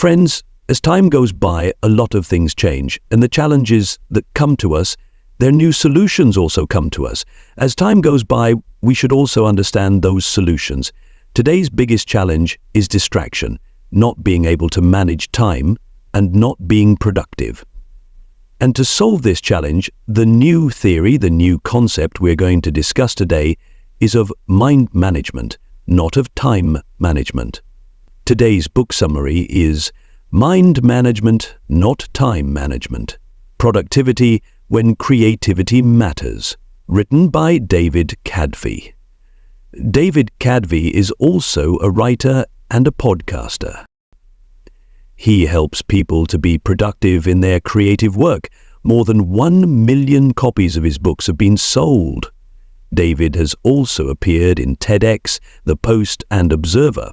Friends, as time goes by, a lot of things change, and the challenges that come to us, their new solutions also come to us. As time goes by, we should also understand those solutions. Today's biggest challenge is distraction, not being able to manage time, and not being productive. And to solve this challenge, the new theory, the new concept we're going to discuss today is of mind management, not of time management. Today's book summary is Mind Management, Not Time Management. Productivity When Creativity Matters, written by David Kadavy. David Kadavy is also a writer and a podcaster. He helps people to be productive in their creative work. More than 1 million copies of his books have been sold. David has also appeared in TEDx, The Post, and Observer.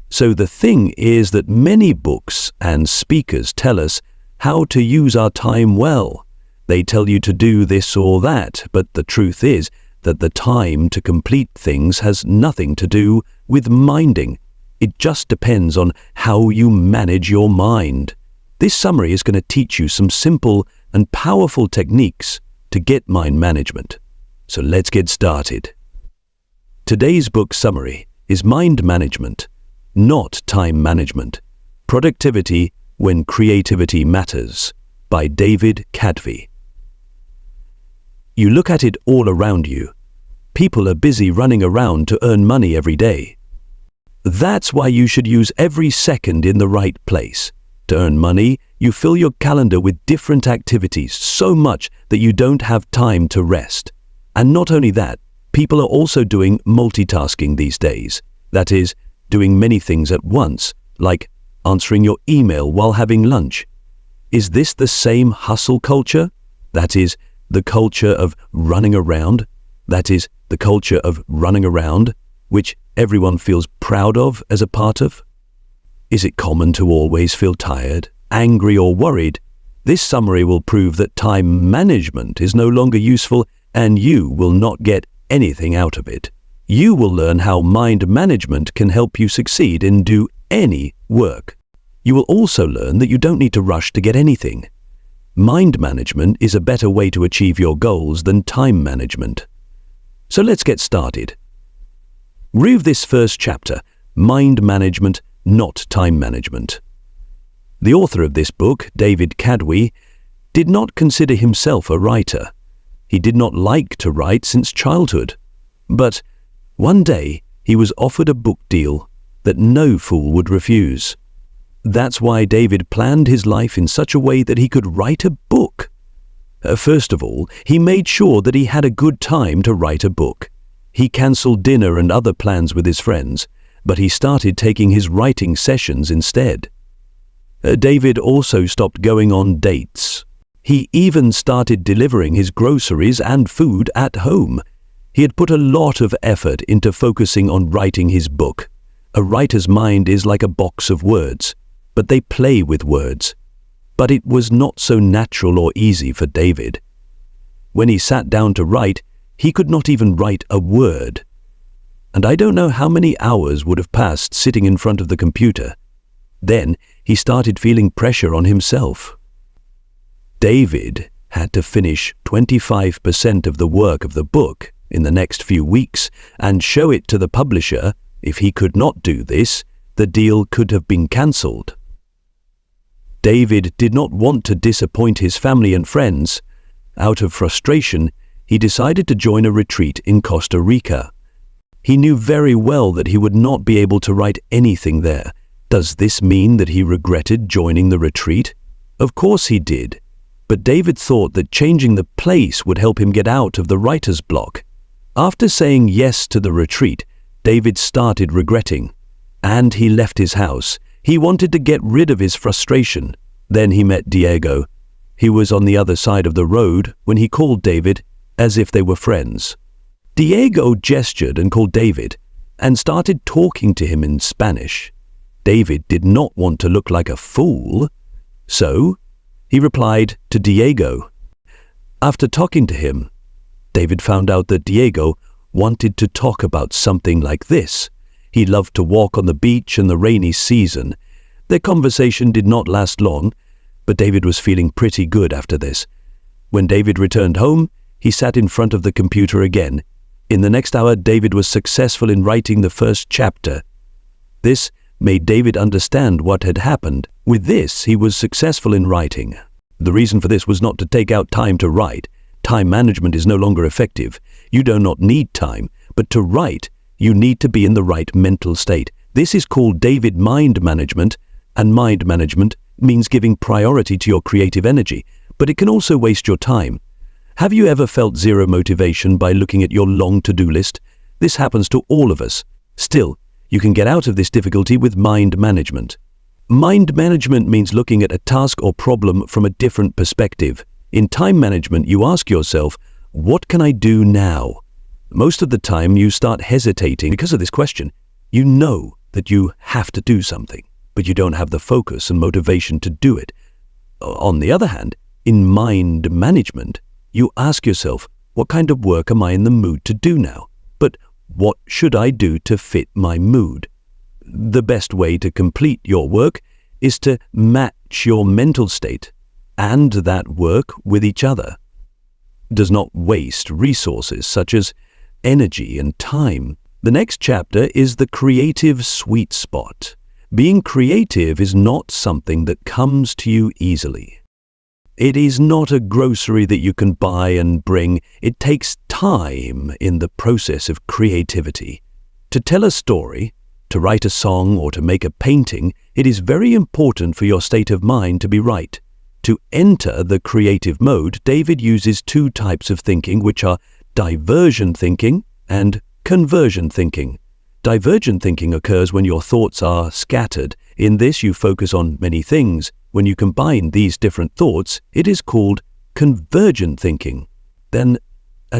So the thing is that many books and speakers tell us how to use our time well. They tell you to do this or that, but the truth is that the time to complete things has nothing to do with minding. It just depends on how you manage your mind. This summary is going to teach you some simple and powerful techniques to get mind management. So let's get started. Today's book summary is Mind Management, Not Time Management. Productivity When Creativity Matters, by David Kadavy. You look at it all around you. People are busy running around to earn money every day. That's why you should use every second in the right place. To earn money, you fill your calendar with different activities so much that you don't have time to rest. And not only that, people are also doing multitasking these days. That is, doing many things at once, like answering your email while having lunch. Is this the same hustle culture? That is, the culture of running around? That is, the culture of running around, which everyone feels proud of as a part of? Is it common to always feel tired, angry, or worried? This summary will prove that time management is no longer useful and you will not get anything out of it. You will learn how mind management can help you succeed and do any work. You will also learn that you don't need to rush to get anything. Mind management is a better way to achieve your goals than time management. So let's get started. Read this first chapter, Mind Management, Not Time Management. The author of this book, David Kadavy, did not consider himself a writer. He did not like to write since childhood. But one day he was offered a book deal that no fool would refuse. That's why David planned his life in such a way that he could write a book. First of all, he made sure that he had a good time to write a book. He cancelled dinner and other plans with his friends, but he started taking his writing sessions instead. David also stopped going on dates. He even started delivering his groceries and food at home. He had put a lot of effort into focusing on writing his book. A writer's mind is like a box of words, but they play with words. But it was not so natural or easy for David. When he sat down to write, he could not even write a word. And I don't know how many hours would have passed sitting in front of the computer. Then he started feeling pressure on himself. David had to finish 25% of the work of the book in the next few weeks and show it to the publisher. If he could not do this, the deal could have been cancelled. David did not want to disappoint his family and friends. Out of frustration, he decided to join a retreat in Costa Rica. He knew very well that he would not be able to write anything there. Does this mean that he regretted joining the retreat? Of course he did. But David thought that changing the place would help him get out of the writer's block. After saying yes to the retreat, David started regretting. And he left his house. He wanted to get rid of his frustration. Then he met Diego. He was on the other side of the road when he called David, as if they were friends. Diego gestured and called David, and started talking to him in Spanish. David did not want to look like a fool, so he replied to Diego. After talking to him, David found out that Diego wanted to talk about something like this. He loved to walk on the beach in the rainy season. Their conversation did not last long, but David was feeling pretty good after this. When David returned home, he sat in front of the computer again. In the next hour, David was successful in writing the first chapter. This made David understand what had happened. With this, he was successful in writing. The reason for this was not to take out time to write. Time management is no longer effective. You do not need time, but to write, you need to be in the right mental state. This is called David mind management, and mind management means giving priority to your creative energy, but it can also waste your time. Have you ever felt zero motivation by looking at your long to-do list? This happens to all of us. Still, you can get out of this difficulty with mind management. Mind management means looking at a task or problem from a different perspective. In time management, you ask yourself, what can I do now? Most of the time, you start hesitating because of this question. You know that you have to do something, but you don't have the focus and motivation to do it. On the other hand, in mind management, you ask yourself, what kind of work am I in the mood to do now? But what should I do to fit my mood? The best way to complete your work is to match your mental state and that work with each other. Does not waste resources such as energy and time. The next chapter is the creative sweet spot. Being creative is not something that comes to you easily. It is not a grocery that you can buy and bring. It takes time in the process of creativity. To tell a story, to write a song, or to make a painting, it is very important for your state of mind to be right. To enter the creative mode, David uses two types of thinking, which are diversion thinking and conversion thinking. Divergent thinking occurs when your thoughts are scattered. In this, you focus on many things. When you combine these different thoughts, it is called convergent thinking. Then,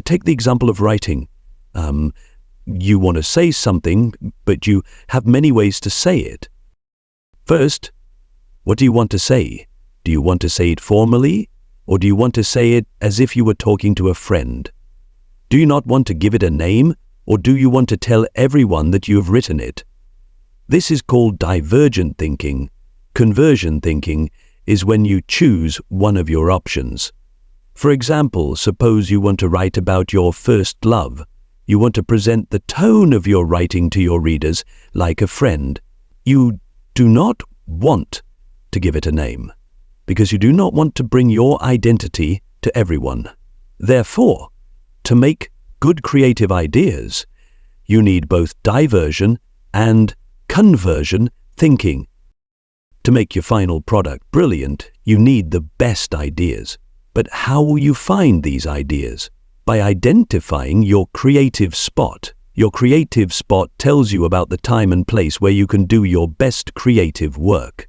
take the example of writing. You want to say something, but you have many ways to say it. First, what do you want to say? Do you want to say it formally, or do you want to say it as if you were talking to a friend? Do you not want to give it a name, or do you want to tell everyone that you have written it? This is called divergent thinking. Conversion thinking is when you choose one of your options. For example, suppose you want to write about your first love. You want to present the tone of your writing to your readers like a friend. You do not want to give it a name, because you do not want to bring your identity to everyone. Therefore, to make good creative ideas, you need both diversion and conversion thinking. To make your final product brilliant, you need the best ideas. But how will you find these ideas? By identifying your creative spot. Your creative spot tells you about the time and place where you can do your best creative work.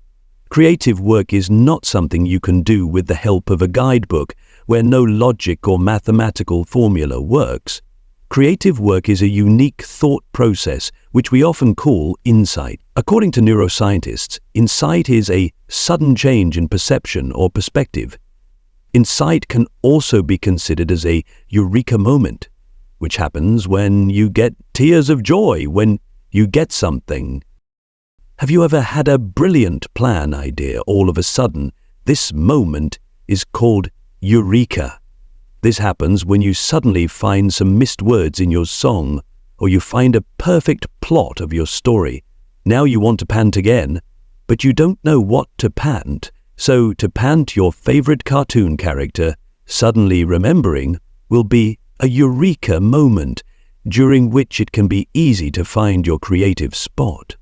Creative work is not something you can do with the help of a guidebook where no logic or mathematical formula works. Creative work is a unique thought process which we often call insight. According to neuroscientists, insight is a sudden change in perception or perspective. Insight can also be considered as a eureka moment, which happens when you get tears of joy when you get something. Have you ever had a brilliant plan idea all of a sudden? This moment is called eureka. This happens when you suddenly find some missed words in your song, or you find a perfect plot of your story. Now you want to pant again, but you don't know what to pant. So to pant your favorite cartoon character, suddenly remembering, will be a eureka moment, during which it can be easy to find your creative spot.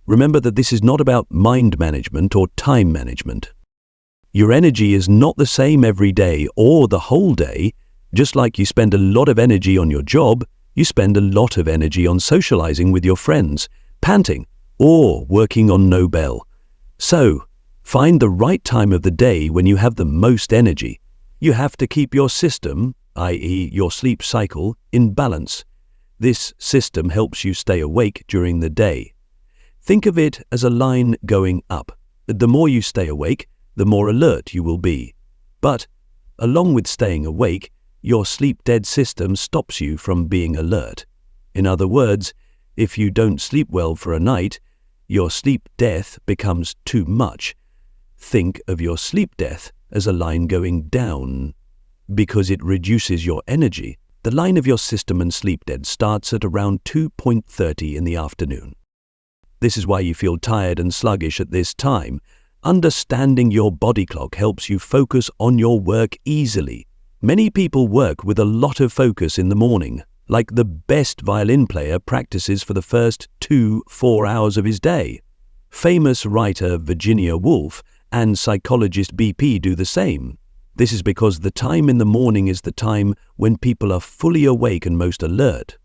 Remember that this is not about mind management or time management. Your energy is not the same every day or the whole day. Just like you spend a lot of energy on your job, you spend a lot of energy on socializing with your friends, panting, or working on Nobel. So, find the right time of the day when you have the most energy. You have to keep your system, i.e. your sleep cycle, in balance. This system helps you stay awake during the day. Think of it as a line going up. The more you stay awake, the more alert you will be. But, along with staying awake, your sleep-dead system stops you from being alert. In other words, if you don't sleep well for a night, your sleep death becomes too much, think of your sleep death as a line going down. Because it reduces your energy, the line of your system and sleep dead starts at around 2:30 in the afternoon. This is why you feel tired and sluggish at this time. Understanding your body clock helps you focus on your work easily. Many people work with a lot of focus in the morning, like the best violin player practices for the first 2-4 hours of his day. Famous writer Virginia Woolf and psychologist BP do the same. This is because the time in the morning is the time when people are fully awake and most alert.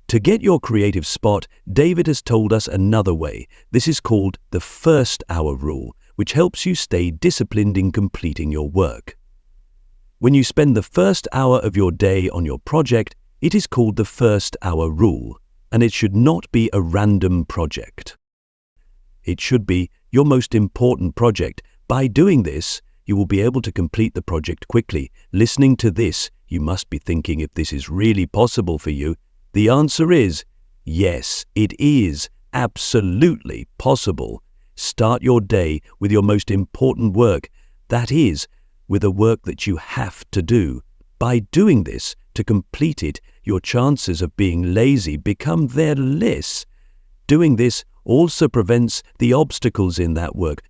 To get your creative spot, David has told us another way. This is called the first hour rule, which helps you stay disciplined in completing your work. When you spend the first hour of your day on your project, it is called the first hour rule, and it should not be a random project. It should be your most important project. By doing this, you will be able to complete the project quickly. Listening to this, you must be thinking if this is really possible for you. The answer is, yes, it is absolutely possible. Start your day with your most important work, that is, with a work that you have to do. By doing this, to complete it, your chances of being lazy become there less. Doing this also prevents the obstacles in that work.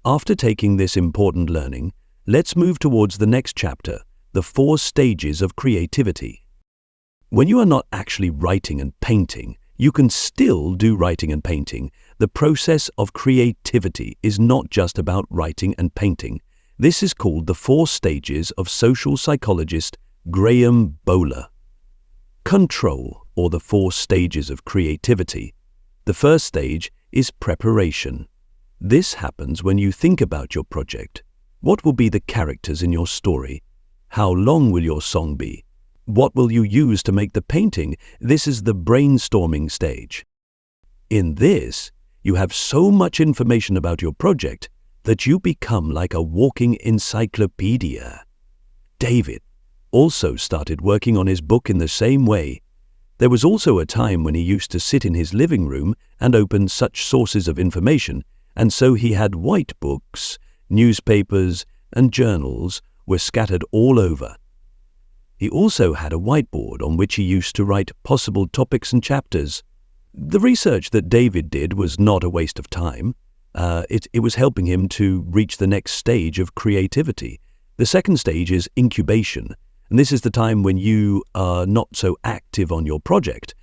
After taking this important learning, let's move towards the next chapter, the 4 stages of creativity. When you are not actually writing and painting, you can still do writing and painting. The process of creativity is not just about writing and painting. This is called the 4 stages of social psychologist Graham Bowler. Control, or the 4 stages of creativity. The first stage is preparation. This happens when you think about your project. What will be the characters in your story? How long will your song be? What will you use to make the painting? This is the brainstorming stage. In this, you have so much information about your project that you become like a walking encyclopedia. David also started working on his book in the same way. There was also a time when he used to sit in his living room and open such sources of information, and so he had white books, newspapers, and journals were scattered all over. He also had a whiteboard on which he used to write possible topics and chapters. The research that David did was not a waste of time. It was helping him to reach the next stage of creativity. The second stage is incubation, and this is the time when you are not so active on your project.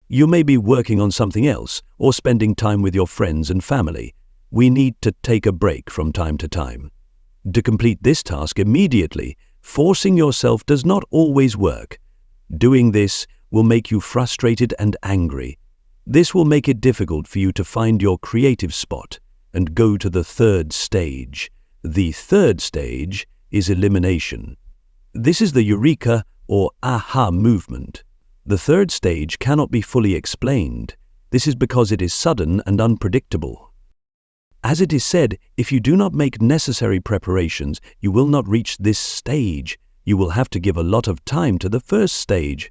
You may be working on something else or spending time with your friends and family. We need to take a break from time to time. To complete this task immediately, forcing yourself does not always work. Doing this will make you frustrated and angry. This will make it difficult for you to find your creative spot and go to the third stage. The third stage is elimination. This is the eureka or aha movement. The third stage cannot be fully explained. This is because it is sudden and unpredictable. As it is said, if you do not make necessary preparations, you will not reach this stage. You will have to give a lot of time to the first stage.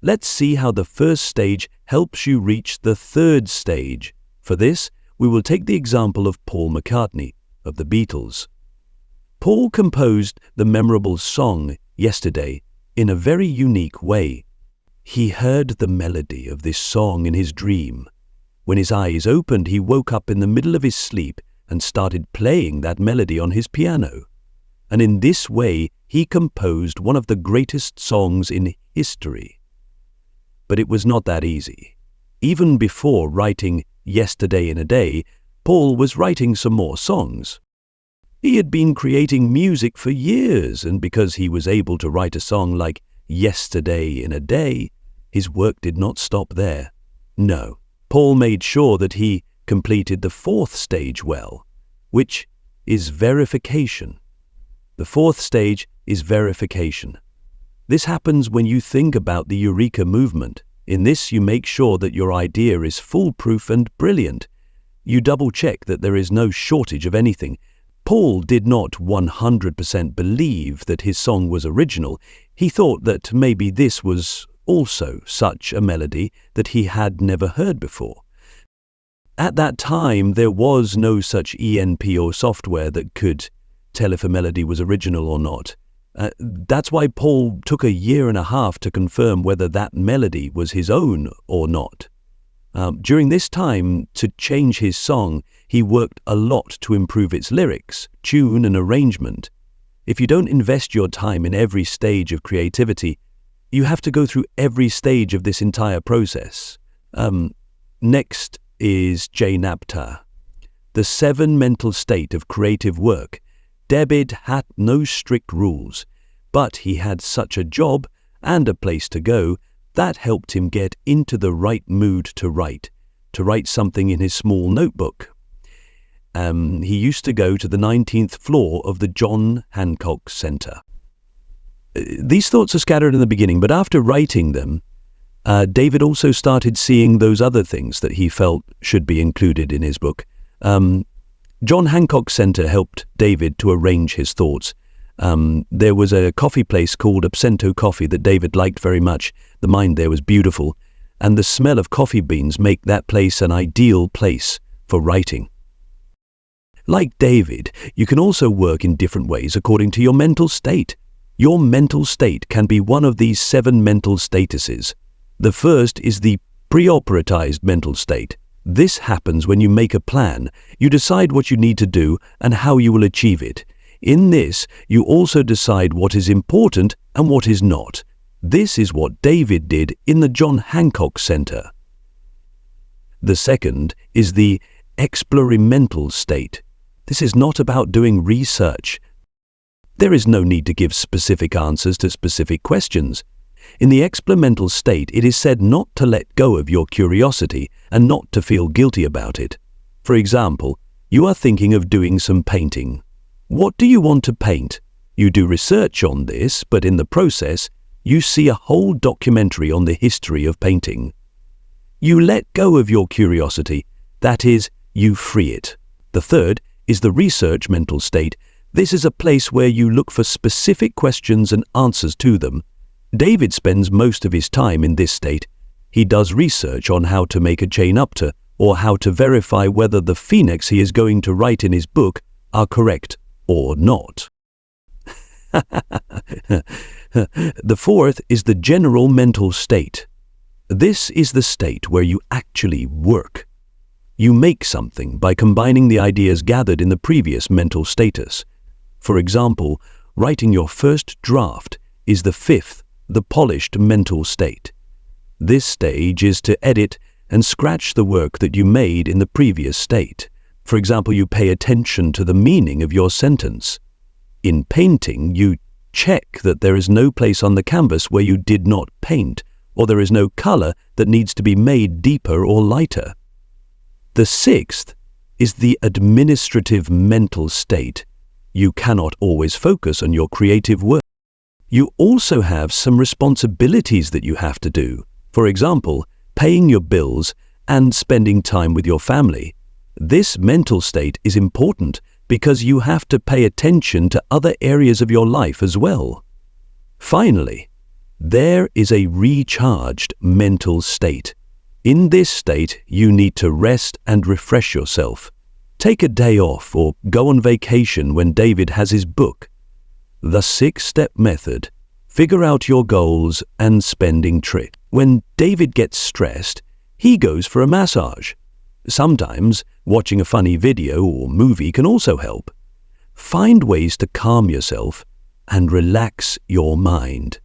Let's see how the first stage helps you reach the third stage. For this, we will take the example of Paul McCartney, of the Beatles. Paul composed the memorable song, Yesterday, in a very unique way. He heard the melody of this song in his dream. When his eyes opened, he woke up in the middle of his sleep and started playing that melody on his piano. And in this way, he composed one of the greatest songs in history. But it was not that easy. Even before writing Yesterday in a Day, Paul was writing some more songs. He had been creating music for years, and because he was able to write a song like Yesterday in a Day, his work did not stop there. No, Paul made sure that he completed the 4th stage well, which is verification. The 4th stage is verification. This happens when you think about the Eureka movement. In this, you make sure that your idea is foolproof and brilliant. You double-check that there is no shortage of anything. Paul did not 100% believe that his song was original. He thought that maybe this was also such a melody that he had never heard before. At that time, there was no such ENP or software that could tell if a melody was original or not. That's why Paul took a year and a half to confirm whether that melody was his own or not. During this time, to change his song, he worked a lot to improve its lyrics, tune, and arrangement. If you don't invest your time in every stage of creativity, you have to go through every stage of this entire process. Next is Jane Apter. The 7 mental state of creative work. David had no strict rules, but he had such a job and a place to go that helped him get into the right mood to write something in his small notebook. He used to go to the 19th floor of the John Hancock Center. These thoughts are scattered in the beginning, but after writing them, David also started seeing those other things that he felt should be included in his book. John Hancock Center helped David to arrange his thoughts. There was a coffee place called Absento Coffee that David liked very much. The mind there was beautiful, and the smell of coffee beans make that place an ideal place for writing. Like David, you can also work in different ways according to your mental state. Your mental state can be one of these 7 mental statuses. The first is the preoperatized mental state. This happens when you make a plan. You decide what you need to do and how you will achieve it. In this, you also decide what is important and what is not. This is what David did in the John Hancock Center. The second is the experimental state. This is not about doing research. There is no need to give specific answers to specific questions. In the experimental state, it is said not to let go of your curiosity and not to feel guilty about it. For example, you are thinking of doing some painting. What do you want to paint? You do research on this, but in the process, you see a whole documentary on the history of painting. You let go of your curiosity, that is, you free it. The third is the research mental state. This is a place where you look for specific questions and answers to them. David spends most of his time in this state. He does research on how to make a Jane Apter or how to verify whether the phoenix he is going to write in his book are correct or not. The fourth is the general mental state. This is the state where you actually work. You make something by combining the ideas gathered in the previous mental status. For example, writing your first draft is the fifth, the polished mental state. This stage is to edit and scratch the work that you made in the previous state. For example, you pay attention to the meaning of your sentence. In painting, you check that there is no place on the canvas where you did not paint, or there is no color that needs to be made deeper or lighter. The sixth is the administrative mental state. You cannot always focus on your creative work. You also have some responsibilities that you have to do. For example, paying your bills and spending time with your family. This mental state is important because you have to pay attention to other areas of your life as well. Finally, there is a recharged mental state. In this state, you need to rest and refresh yourself. Take a day off or go on vacation when David has his book. The 6-step method. Figure out your goals and spending trick. When David gets stressed, he goes for a massage. Sometimes watching a funny video or movie can also help. Find ways to calm yourself and relax your mind.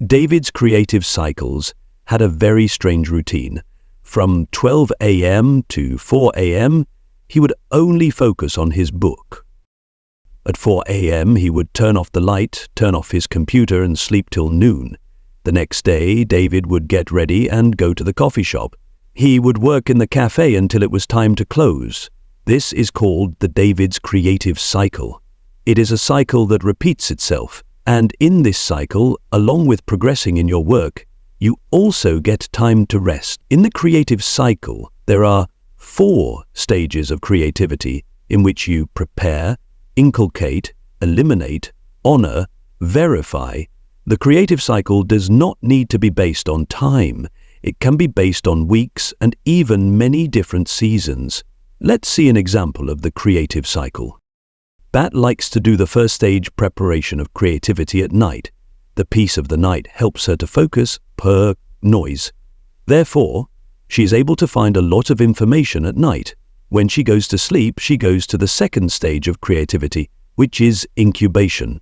David's creative cycles had a very strange routine. From 12 a.m. to 4 a.m., he would only focus on his book. At 4 a.m., he would turn off the light, turn off his computer, and sleep till noon. The next day, David would get ready and go to the coffee shop. He would work in the cafe until it was time to close. This is called the David's creative cycle. It is a cycle that repeats itself, and in this cycle, along with progressing in your work, you also get time to rest. In the creative cycle, there are 4 stages of creativity in which you prepare, inculcate, eliminate, honor, verify. The creative cycle does not need to be based on time. It can be based on weeks and even many different seasons. Let's see an example of the creative cycle. Bat likes to do the first stage preparation of creativity at night. The peace of the night helps her to focus per noise. Therefore, she is able to find a lot of information at night. When she goes to sleep, she goes to the second stage of creativity, which is incubation.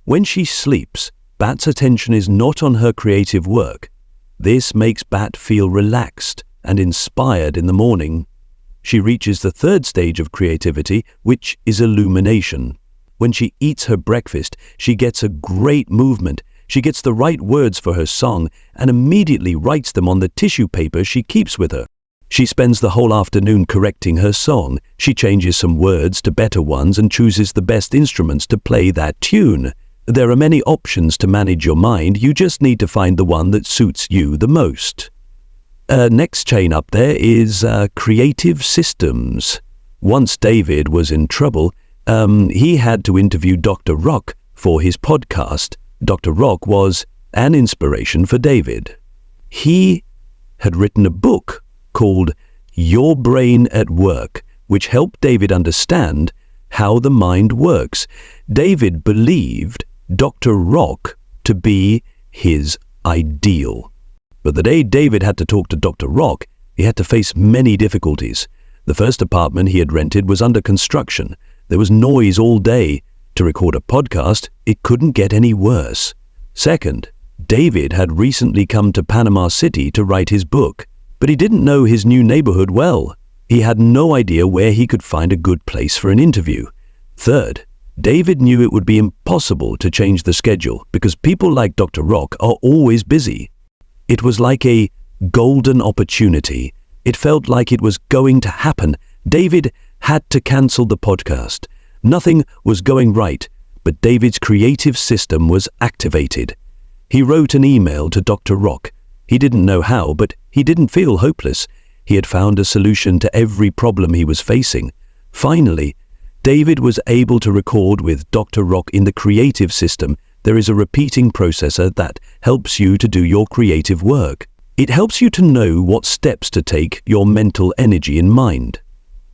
When she sleeps, Bat's attention is not on her creative work. This makes Bat feel relaxed and inspired in the morning. She reaches the third stage of creativity, which is illumination. When she eats her breakfast, she gets a great movement. She gets the right words for her song and immediately writes them on the tissue paper she keeps with her. She spends the whole afternoon correcting her song. She changes some words to better ones and chooses the best instruments to play that tune. There are many options to manage your mind. You just need to find the one that suits you the most. Next chain up there is creative systems. Once David was in trouble, he had to interview Dr. Rock for his podcast. Dr. Rock was an inspiration for David. He had written a book called Your Brain at Work, which helped David understand how the mind works. David believed Dr. Rock to be his ideal. But the day David had to talk to Dr. Rock, he had to face many difficulties. The first apartment he had rented was under construction. There was noise all day. To record a podcast, it couldn't get any worse. Second, David had recently come to Panama City to write his book, but he didn't know his new neighborhood well. He had no idea where he could find a good place for an interview. Third, David knew it would be impossible to change the schedule because people like Dr. Rock are always busy. It was like a golden opportunity. It felt like it was going to happen. David had to cancel the podcast. Nothing was going right, but David's creative system was activated. He wrote an email to Dr. Rock. He didn't know how, but he didn't feel hopeless. He had found a solution to every problem he was facing. Finally, David was able to record with Dr. Rock in the creative system. There is a repeating processor that helps you to do your creative work. It helps you to know what steps to take your mental energy in mind.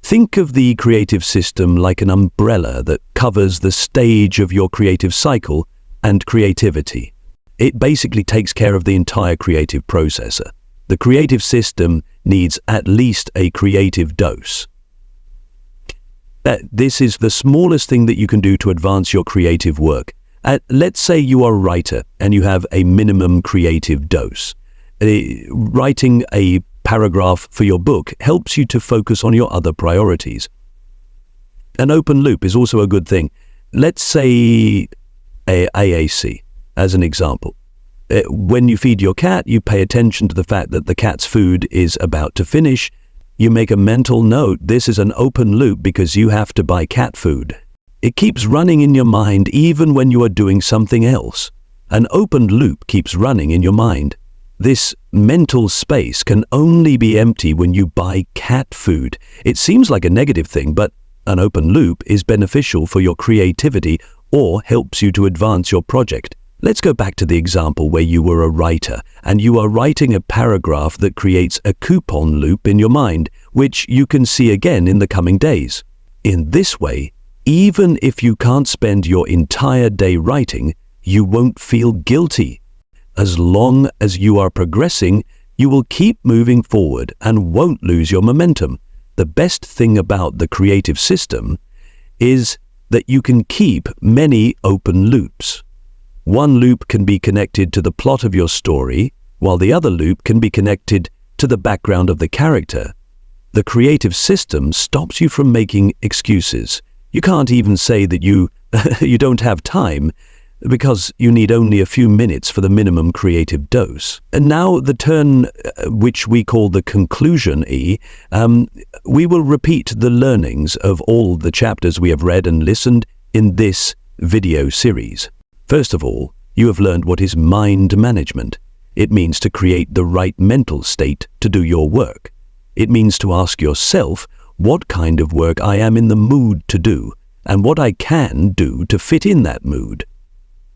Think of the creative system like an umbrella that covers the stage of your creative cycle and creativity. It basically takes care of the entire creative processor. The creative system needs at least a creative dose. This is the smallest thing that you can do to advance your creative work. Let's say you are a writer and you have a minimum creative dose. Writing a paragraph for your book helps you to focus on your other priorities. An open loop is also a good thing. Let's say AAC as an example. When you feed your cat, you pay attention to the fact that the cat's food is about to finish. You make a mental note. This is an open loop because you have to buy cat food. It keeps running in your mind even when you are doing something else. An open loop keeps running in your mind. This mental space can only be empty when you buy cat food. It seems like a negative thing, but an open loop is beneficial for your creativity or helps you to advance your project. Let's go back to the example where you were a writer and you are writing a paragraph that creates a coupon loop in your mind, which you can see again in the coming days. In this way, even if you can't spend your entire day writing, you won't feel guilty. As long as you are progressing, you will keep moving forward and won't lose your momentum. The best thing about the creative system is that you can keep many open loops. One loop can be connected to the plot of your story, while the other loop can be connected to the background of the character. The creative system stops you from making excuses. You can't even say that you don't have time, because you need only a few minutes for the minimum creative dose. And now the turn, which we call the conclusion E, we will repeat the learnings of all the chapters we have read and listened in this video series. First of all, you have learned what is mind management. It means to create the right mental state to do your work. It means to ask yourself what kind of work I am in the mood to do and what I can do to fit in that mood.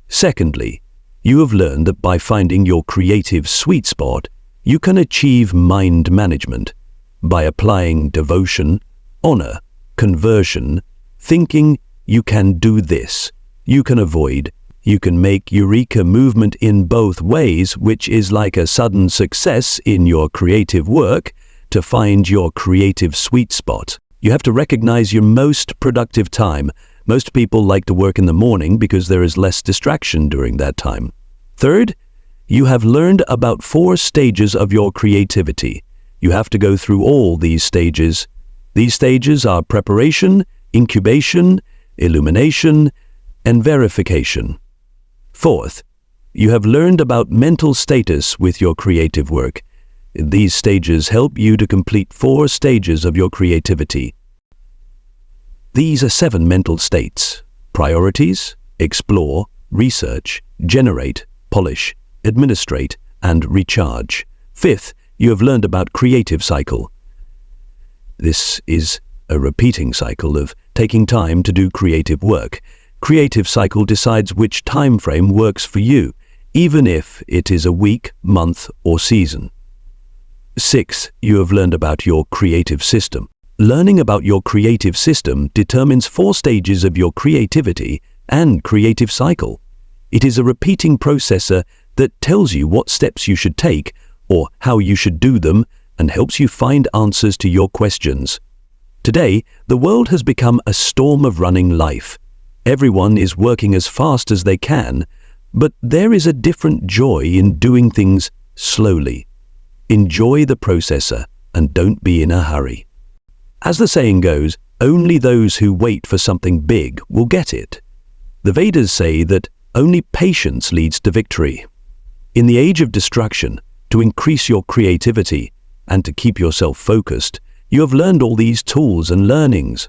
Secondly, you have learned that by finding your creative sweet spot, You can achieve mind management by applying devotion, honor, conversion, thinking you can do this, you can avoid, you can make eureka movement in both ways, which is like a sudden success in your creative work to find your creative sweet spot. You have to recognize your most productive time. Most people like to work in the morning because there is less distraction during that time. Third, you have learned about 4 stages of your creativity. You have to go through all these stages. These stages are preparation, incubation, illumination, and verification. Fourth, you have learned about mental status with your creative work. These stages help you to complete 4 stages of your creativity. These are 7 mental states: priorities, explore, research, generate, polish, administrate, and recharge. Fifth, you have learned about creative cycle. This is a repeating cycle of taking time to do creative work. Creative cycle decides which time frame works for you, even if it is a week, month, or season. 6. You have learned about your creative system. Learning about your creative system determines 4 stages of your creativity and creative cycle. It is a repeating processor that tells you what steps you should take or how you should do them and helps you find answers to your questions. Today, the world has become a storm of running life. Everyone is working as fast as they can, but there is a different joy in doing things slowly. Enjoy the processor and don't be in a hurry. As the saying goes, only those who wait for something big will get it. The Vedas say that only patience leads to victory. In the age of distraction, to increase your creativity and to keep yourself focused, you have learned all these tools and learnings.